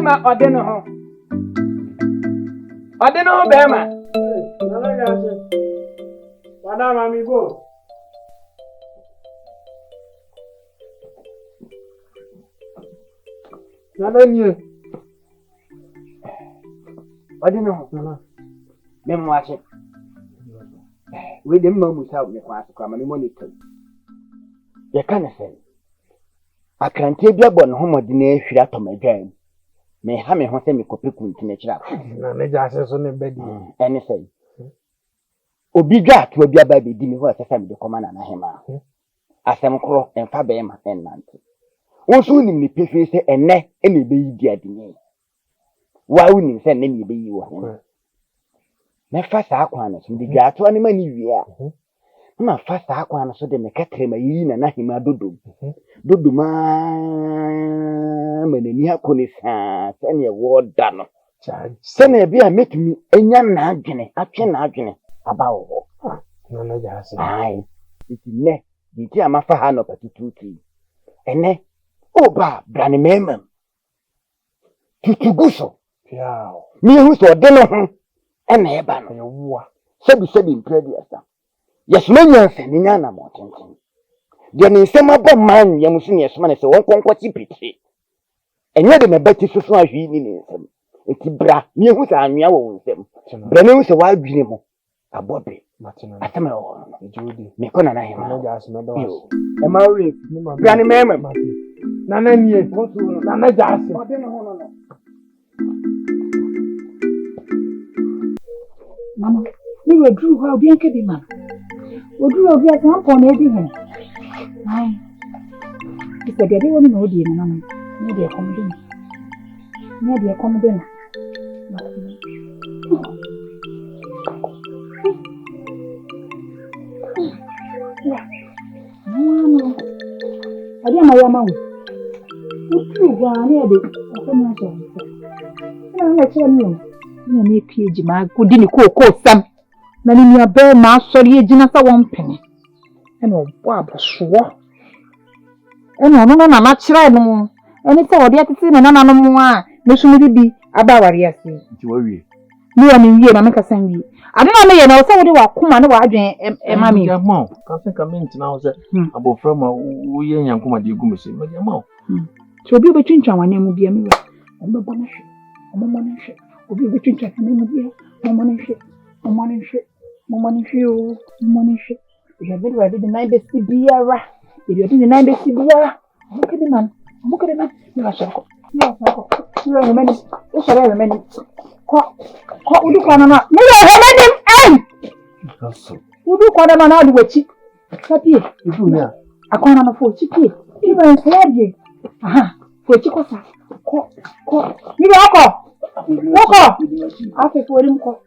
Bema Odeno. Odeno Bema. Madam amigo. Nani? Odeno. Mem watching. We didn't know without me class come and monitor. You can't say. I can't take your bon homo dinner shut on my game. May have me home me copy to nature. Just on a bed. Anything. Obiga to be a baby dinner was a family command and a hema. As some crow and fabema and nanty. Also in the pay say and neck any baby dear dinner. Why wouldn't send any baby you? Na fasa akwana so de gya to anima ni wie a na fasa akwana so de mekatre ma yi na hima dodom manani akoni sa sene wo da no sene bia metumi enya na adwene atwe na adwene aba wo no no jase ai itine diti amafa ha no patituti ene oba brane memem tutuguso yao mi hu so de no ho ena eba no yewa sebi imprediasa yes menyanse ni nyana mo tenten de ni nsema bo man ya musu ni esoma ne se won konkwati piti enye de mebati soso ahwi ni nsem eti bra mi hu sa anwea wo nsem bra ne hu se wa adwene mo abobe matina atama wo no ejudi me kona na hema no jase no do e ma ori bra ne meme nana nie nana jase ode no hono no Mama, you were drew how bien can be man. We drew of your tampon everything. Aye. If the daddy won't know the man, maybe a comedy. Maybe a comedy. Mama, I didn't know your mouth. You drew one near the I don't know you. Na me page ma gudi ni ko sam na ni nua be ma asori agina sa won pene e na obo abaso e na no na na kire no eni se wode atete na na no mo a me so me bibi aba ware ase nti wa wie ni wa ni wie na me ka san wie ade na me ye na se wode wa kuma ne wa adwen e ma me ya ma ka se ka me ntina wo se abofra ma wo ye nyankoma de gu me se me ya ma so bi betwintwan wane mu bia me we o me bona hwe o me bona hwe obi betwintwan wane mu bia o mo mani hwe ya be ready the night be biara you do the night be biara mo kede man ni wa shako ni wa mani o shara mani ko udu kwa na ni wa mani kaso udu kwa na na adu wachi kapie idu ni a akwana na fo chi pie ni ba nsaje aha fo chi ko sa ko ni ba ko afi fo rim ko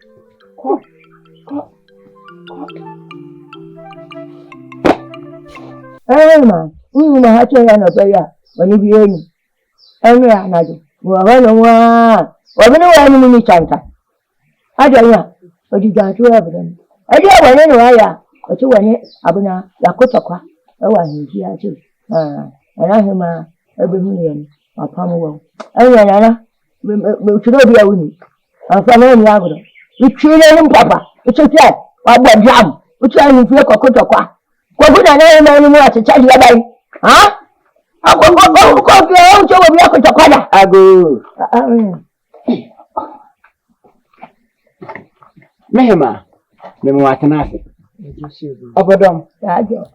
ma na ha che ya na ba ya wani biye ni ya na jo wa bini wa ni ni chanta aja ya odi ga to ya bini aja wani ni wa ya o ti wani abuna ya ko tokwa e wa ni ji ya ti ana he ma ebe hu ni ni apamu wa anya na me chiro bi awuni afa na ni agoro ichire ni papa ichite wa gbo jam ichire ni fi ko tokwa ko buna na ni mu ati chaji ya bai ha ko fi o cho bi ko tokwa da ago mehema me watanasi obodom ya jo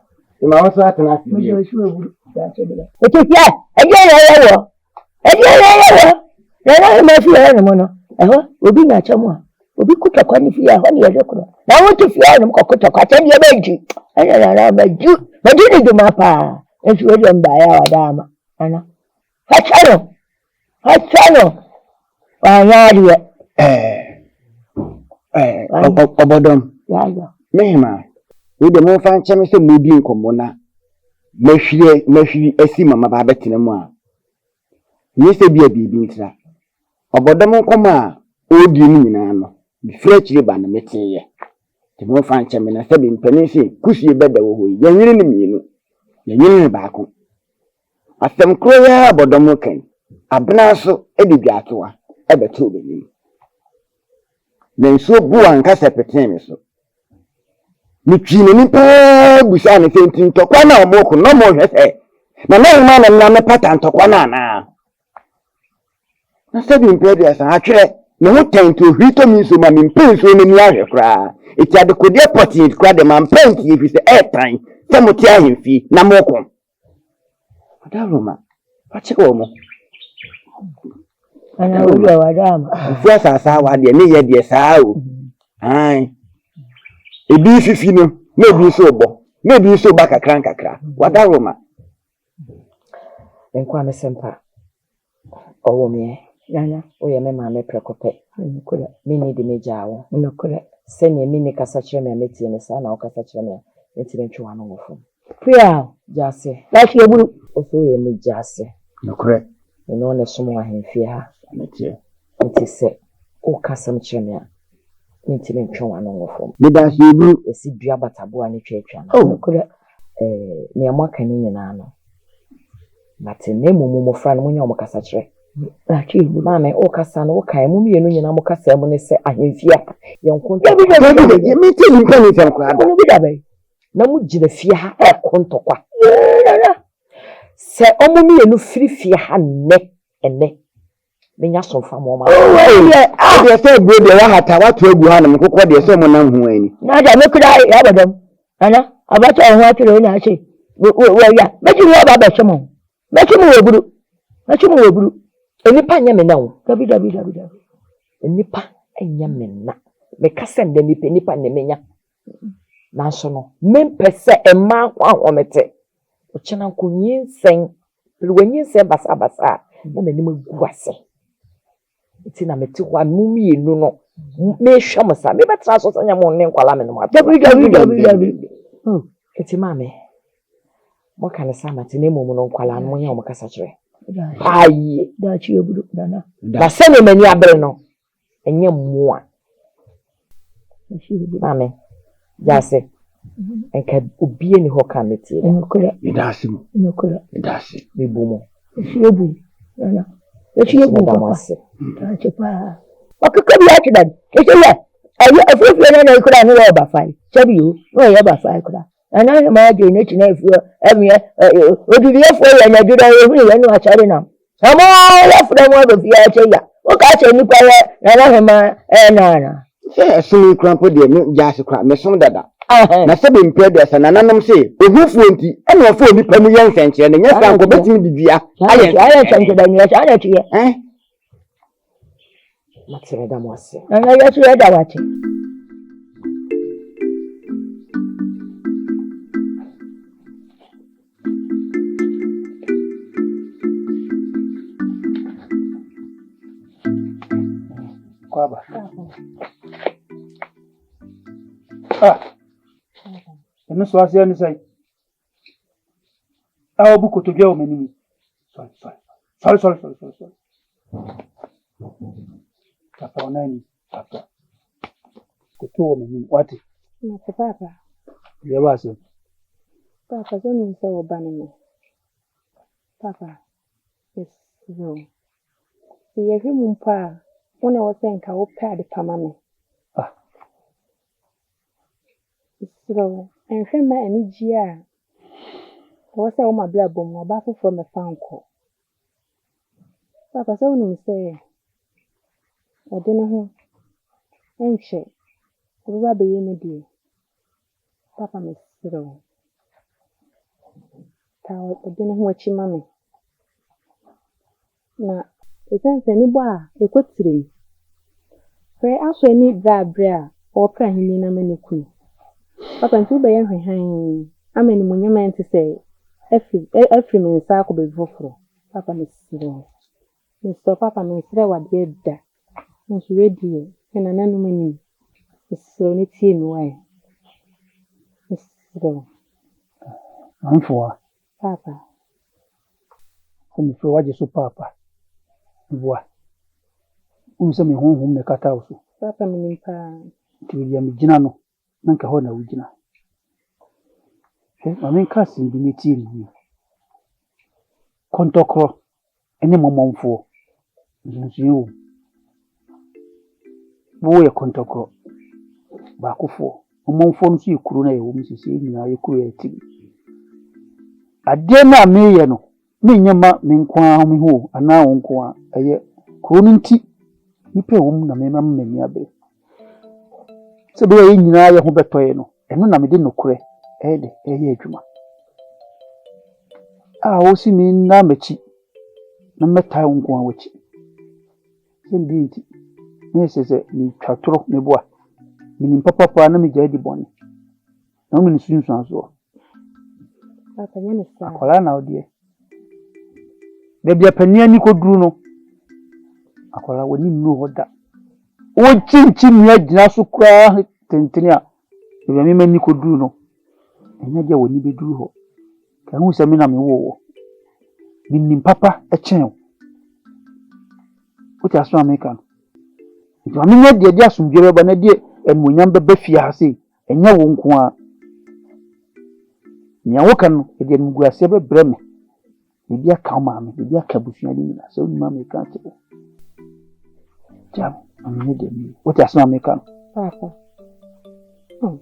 ma wasu watanasi mo jo su ewu ya che de o ti fi eje yewo na ma fi ya mo no obi na chamo obi kutokwa ni fi ya ho ni ye ko na wo ti fi ya ni ko kutokwa che ni e beji anya na beju ni do mapa e fi o de mba ya wa dama ana hachano wa ya ri obodom ya ya mehema we de mo fa nche me se modi nkomo na mahwie asi mama ba betina mu a ni se bia bibi ntira obodom nkomo a odi ni nyina no frechire ba na metiye te mo fa nche me na se bi mpani se kusie beda wo ho ya nyire ni mienu ya nyire ni baako asem kro ya obodom kan abena so edi biatoa ebeto benim na nso bu anka sepeten me so mitwi ne nipa busa ne senti ntokwa na omoko no mo hwese na ma na me pata ntokwa na sabi mpedi asa atwere ne ho tento hwito mi so ma me mpenso ne ni ahwe kra eti adekode poti kra de ma mpenti efi se etan se moti ahemfi na moko adaloma achiko mo ana uri wadama fu asasa wa de ne ye de saa o ai ebi fifi no na ebi so bo na ebi so ba kakra wadaloma enkwa me sempa owo me yana oye me ma me prekope nkura mini de mejawo nkura senya mini kasa kire me ametie ne sa na o kasa kire me etire ntwa no wofo pia jase lati eburu oso ye me jase nokre eno ne somo ahemfie ha ametie nti se o kasa m kire me a etire ntwa no wofo me da shebu esi dua batabo ani twetwa nkura ne amaka ni nyina no mate ne mumu fra no munya o kasa kire lati eburu mama o kasa no o kai mu mienu nyina mo kasa mu ne se ahemfie yenkonto ye me te limpa ni tan kra ono bi dabe na mu gina fie ha ekontokwa yana se omo mienu firi fie ha ene menya somfa mo ma de se bro de wa hata wa to egu ha na mkokọ de se mo nan ho ani na da me kura ya badam ana abata ho atire na ache wo ya meji wo baba shemo meji mo weburu enipa nya me na wo dabi enipa enya me na me kasa nda nipa ne menya na so no mempese emma kwa ahomete o chena ko nyinsen wanyin basa na manim guase iti na meti kwa mumienu no me hwam sa me betra so sanya mo ne nkwala me no ma dabi iti mame mo kan sa mate ne mo no nkwala no nya mo kasa kire ayi da chi eburu dana ba se ne mani abre no enye mmoa chi eburu mame jase enka obie ni ho ka meti nkura me da sim nkura me da sim me bomo chi eburu dana chi eburu papa mase ta chi pa okaka bi ati dan eche ya ayo afofie na nkura no wa ba fai chabi o no ya ba fai kura ana ma je ne chi na efu emiye odiri efo ya na dira ehu ya no achare na amo ya fura mo ba fia che ya o ka che ni kwa ya na hema na se sumi krampo de me jase kra me som dada na se be mpɛ de sa nananam se ohufu enti ɛna ɔfo nipa mu yɛ nsenkyere ne nyɛ san ko betimi bibia ayɛ chanke da ni ya ayɛ tie mate da mo ase ana ya chi ya da wate Kwaba. Eno so asia ni sai. Awo bu kotobia o menimi. Sorry. Papa onani, papa. Koto o menimi wati. Mate papa. Ye wase. Papa so ni so obane me. Papa. Yes, no. Ye hwemu mpa. Wona wo senka wo pad pama me. So, enhwe ma ani ji a. Wo se wo ma bla bom oba foforo me fa nko. Papa so ni se. Ode ne ho. Enhwe. Wo ba be ye me die. Papa me siro. Ta ode ne ho achi ma me. Na esense ni bo a ekotire. Hwe aso ani brabre a opra hini na mane kunu. Papa nti be ye hwehan amani munyama nti se afri me nsa akọ foforo. Papa me siro. Me so papa me sire wade da. Nso wedi e na nanu mani. So ni tie mi wai. Siro. Amfoa. Papa. Komi fo waje so papa. Voa. Unse me honhom ne kata uso. Papa me nimpa. Ti ya mi gina no. Nanka ho na wugina. Ma men kasi bi metie ni. Kontokro ɛne mɔmɔmfoɔ nsuo wo yɛ kɔntɔkorɔ baakofoɔ mɔmɔmfoɔ no so yɛ kuro na yɛwɔ mu sisi nyinaa yɛ kuro yɛ ti adeɛ na meyɛ no menyɛ ma me nko a me ho anaa wo nko a ɛyɛ kuro no nti nipa ɛwɔ mu na mema mmani abere sɛ bɛyɛ yɛ nyinaa yɛ ho bɛtɔɛ no ɛno na mede nokorɛ ɛyɛ adwuma a wosi me na m'akyi na mmɛtae wo nko a w'akyi sɛ ndi nti na ɛsɛ sɛ metwa toro me boa menim papapaa na megya di bɔne na wo ne sunsuansoɔ akwara na wodeɛ baabi apania ni kɔduru no akwara w'ani nnuru hɔ da wokyinkyim nnua gyina so koraa tentene a baabi a mema ni kɔduru no ɛnyɛ gye w'ani bɛduru hɔ ka hu sɛ me na mewɔ wɔ menim papa ɛkyɛn wo wote aso Amerika no nti ma menyɛ deɛ de asomdwe bɛba na deɛ animonyam bɛba fie ha sei ɛnyɛ wo nko a nea woka no ɛde animguaseɛ bɛbrɛ me biribi aka wo maame biribi aka abusua no nyinaa sɛ wonim Amerika ate wo gyam ma menyɛ deɛ meyɛ wote aso Amerika no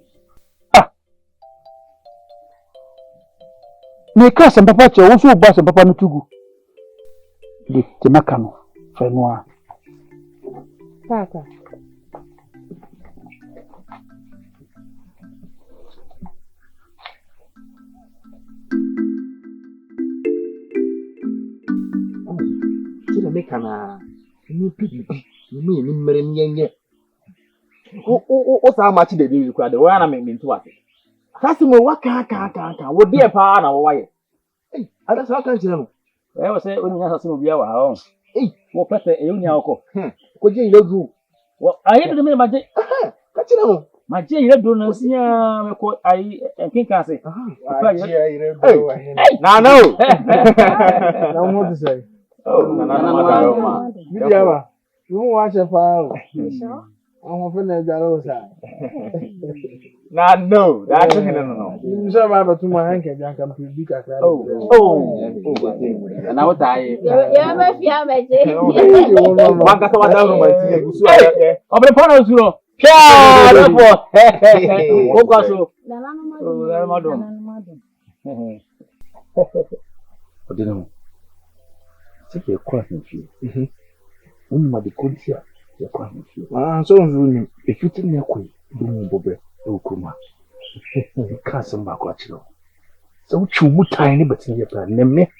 meka asɛm papa kyerɛ wo nso wobɔ asɛm papa no to gu de te maka no fa no a Papa. Tira me kana ni pipi ni mmere nyenye o sa ma chi de bi kwa de wo na me ntu ase kasi mo waka ka wo de pa na wo waye ada sa kan chire no wo se oni nya sase obi awa ha o wo pete e oni akọ ko je ile du wo aye de me ma je ka chire no ma je ile du na sia me ko ayi enkin kan se na no na mo to say na media ba you want to fa àwọn fẹ́ na jaro sa na no that's no you say ba ba tuma hanke jan kan bi ka kra na wo tai Ya me fia me je. wa ka sa wa da ro ma ti egusu obre pona usuro pia lefo ko kwa so na ma do odino sike kwa nfi umma de kontia ya kwa nfi so nzu efiti ne kwa do mu bobe e kuma ka san ba kwa chiro so chu mutai ne batin ya pra nemme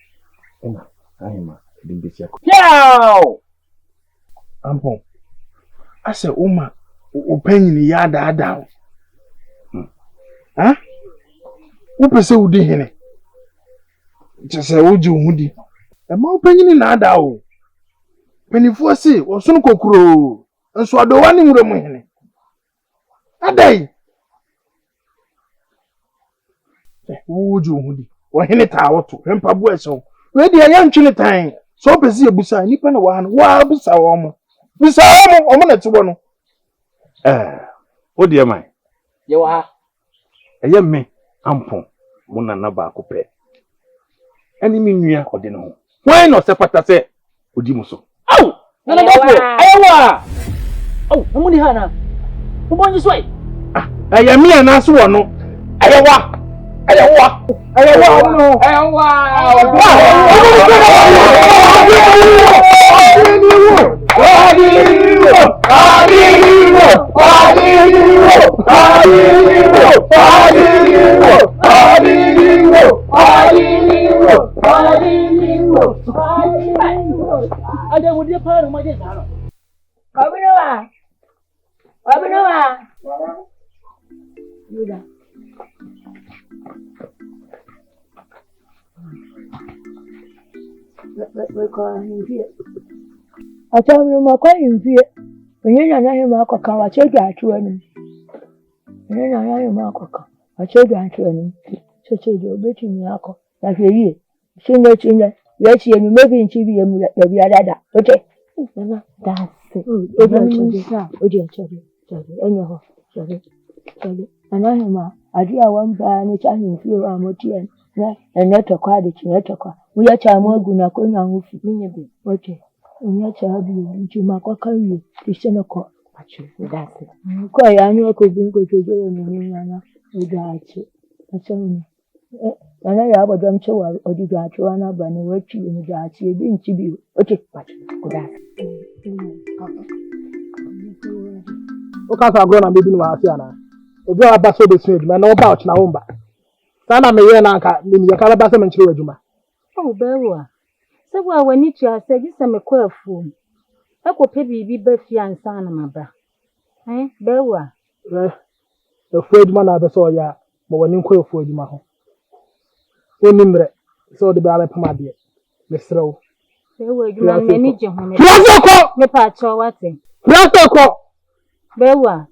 ina ayima din bisia ko pia ampon ase uma opanyin ya daada ha wo pese wo di hene se wo ji wo di e ma opanyin na ada o penifo ase wo sun kokuro nso adowa ni nwure mu hene adai wo ji wo di wo hene ta woto hempa bu eso we di ya ntwene tan so pese ebusa nipa na wa no wa busa wo mo na tibo no o de mai ye wa ha eye me ampon mo na ba ko pe ani mi nua ode no ho wen no se pata se odi mu so au na na dafo ayewa au mo ni ha na mo bonji so ai eye mi ana so wo no ayewa ada wo dia pa ma je sa no Wabinowa. Yuda. Atamno makwa imfie. Onye na he makoka wachedwa atwanu. Onye na he makoka wachedwa atwanu. Checheje obetimi akọ. Na hweye. Chinye. Yechi emi mebi nchibi emu ya bi adada. Okay. Mama, that's Odia chori. Enyo. Chori. Anahema. Adi awamba ni chanyi mfie wa motie. Na enetokwa de chinetokwa. we are Chamagu, Nakona, who fit me a bit. Okay. And yet, I have you to my cockary, the Seneca. That's it. Quite, I know I could go to do in without it. That's all. And I have a drum show or you got to run up and work you in the dark. You didn't you? Okay, but good. O ka sa agro na be bi no ase ana. Obi a ba so be so eduma na o ba o china wo mba. Sa na me ye na nka me ni ka ba se me nchire adwuma. Oh, bewa. Se wa wani tu ase gi se me kwa afu. E ko pe bibi ba fi ansa na maba. Bewa. Efu adwuma na be so ya, mo wani nko efu adwuma ho. Oni mre, so de ba be pama de. Me srew. Bewa adwuma me ni je ho me. Me pa cho wate. Protocol. Bewa.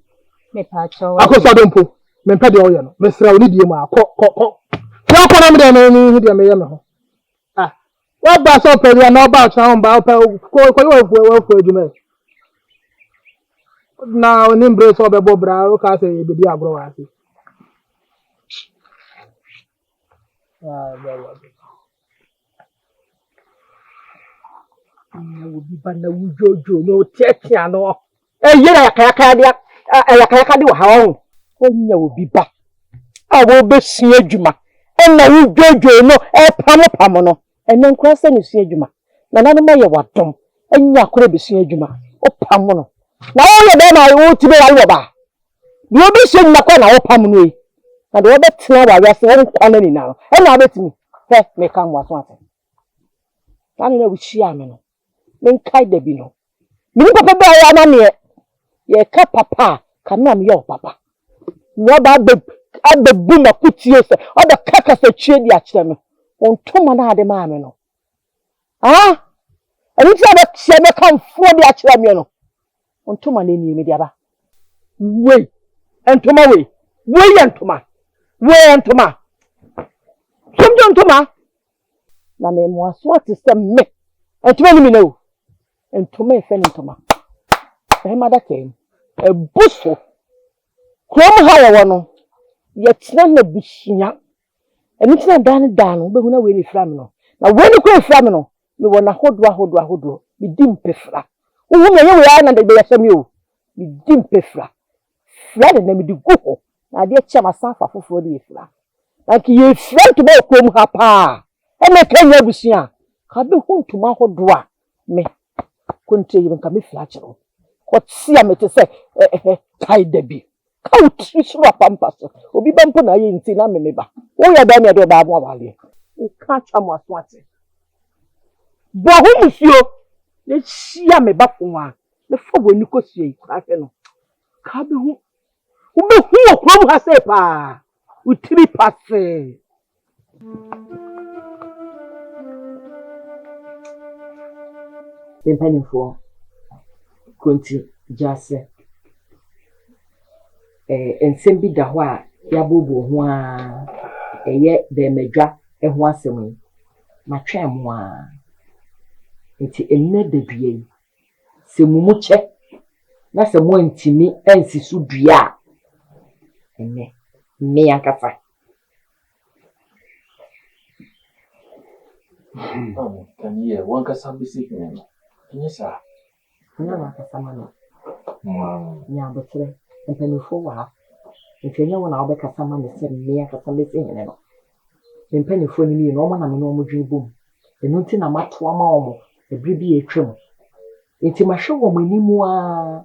Me pa cho wate. Akoso dompo. Me pede o ye no. Me srew ni die mu akọ. Protocol na me de na ni hu de me ye me ho. What ba so pe na ba cha on ba ko yo fu adwuma. Na oni mbre so be bobra o ka se be di agro wa se. Will be banner with Jojo, no Tiano. Yeah, I can do how. When you will be back. I will be seeing Juma. And now you Jojo, no, Pamono, and then crossing you see Juma. None of my what tom, and you could be seeing Juma. Oh, Pamono. Now all of them I want to be Alaba. You'll be seeing Nakana or Pamonui. And the other time I was one colony now, and now let me. May come what wanted. I don't know which she am. Men kai de bino. Mini papa ba ya na me. Ye ka papa, ka me am your papa. No ba be bu na kutie se. O da kaka se tue di a kire me. On to ma na ade ma me no. Ah? Eni ti aba tie me kan fo di a kire me no. On to ma na ni me di aba. We. Entoma we. We entoma. We entoma. Somjo entoma. Na me mo aso ati se me. Entoma ni me no. Entoma e fe ni entoma. E ma da ken. E buso. Krom ha wo no. Ye tena na busunya. Eni tena dan wo be hu na we ni fra me no. Na we ni ko fra me no. Me wo na hodo. Me dim pefra. Wo hu me ye we ya na de be ya sami o. Me dim pefra. Fra de na me di go ho. Na de chama sanfa foforo de fra. Like ye fra to be krom ha pa. E me kan ya busunya. Ka be hu ntuma hodo a me kontre even ka me fra chero. Ko tia me te se kai da bi. Ka utri suru apampas. Obi bampo na ye nti na me ba. Wo ya da me do ba mo abale. E ka cha mo aswate. Bo hu musio. Le sia me ba fonwa. Le fo bo ni ko sie ka fe no. Ka be hu. Wo be hu okrom ha se pa. Utri passe. Penpanifo konti jase ensem bi da ho a ya bobo ho a eye be medwa ho asem ma twem ho a enti enne da due se mumu che na se mo ntimi ensi so dua enne me akasa Can you one can some be sick? Yes, sir. na akasa ma no nya botre mpanifo wa mfenya wona obekasa ma ne se me akasa me se hene no mpanifo ni no ma na me no mo dwen bom eno nti na mato ama omo ebri bi etwem enti ma hwe wo manimu a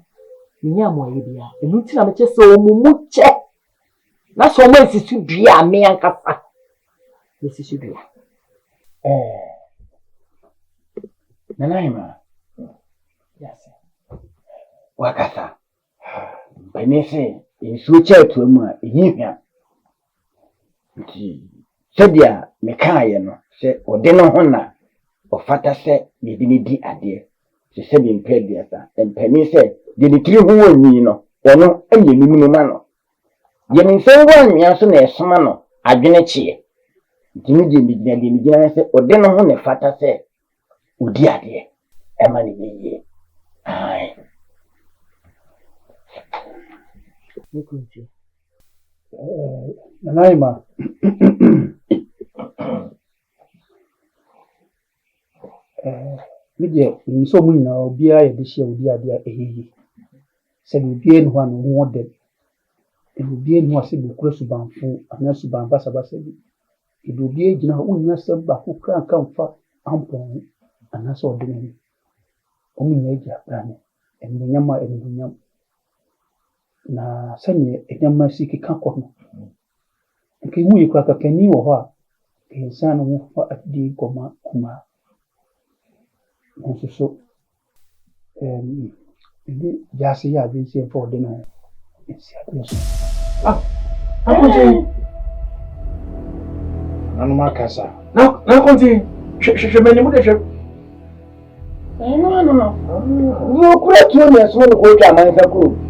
nya mo ye bia eno nti na me che se omumu che na so mo esisu dua me akasa esisu dua Nanaima. Yes. Wakasa. Banese in switcher to a yipia. Sadia mekaye no se odeno hona o fata se me dinidi ade se se bi mpedi asa empani se de ni tiri ho wani no ono anye nimu ma no ye min se wanwia so na esoma no adwene chie dinidi mi gina se odeno ho ne fata se udi ade e ma ni ye ai nikunti Nanaima. media in so many now be I this year with the idea a said will be in one more dead. It will be in one single cross to Banfu and also Bambasa said it will be a general yourself back who can't come for ample and that's ordinary. Only major plan and the Yama and the Yam. Na sanya idan ma shi ka kwano kai mu yi kwaka kan ni wa kai san mu fa addi kuma mun so ini ya sai ya bin sai for dinner Akunti. Nanu makasa. Na akunti. Je me nemu de je. No. No kura tuo ne so no ko twa man sa ko.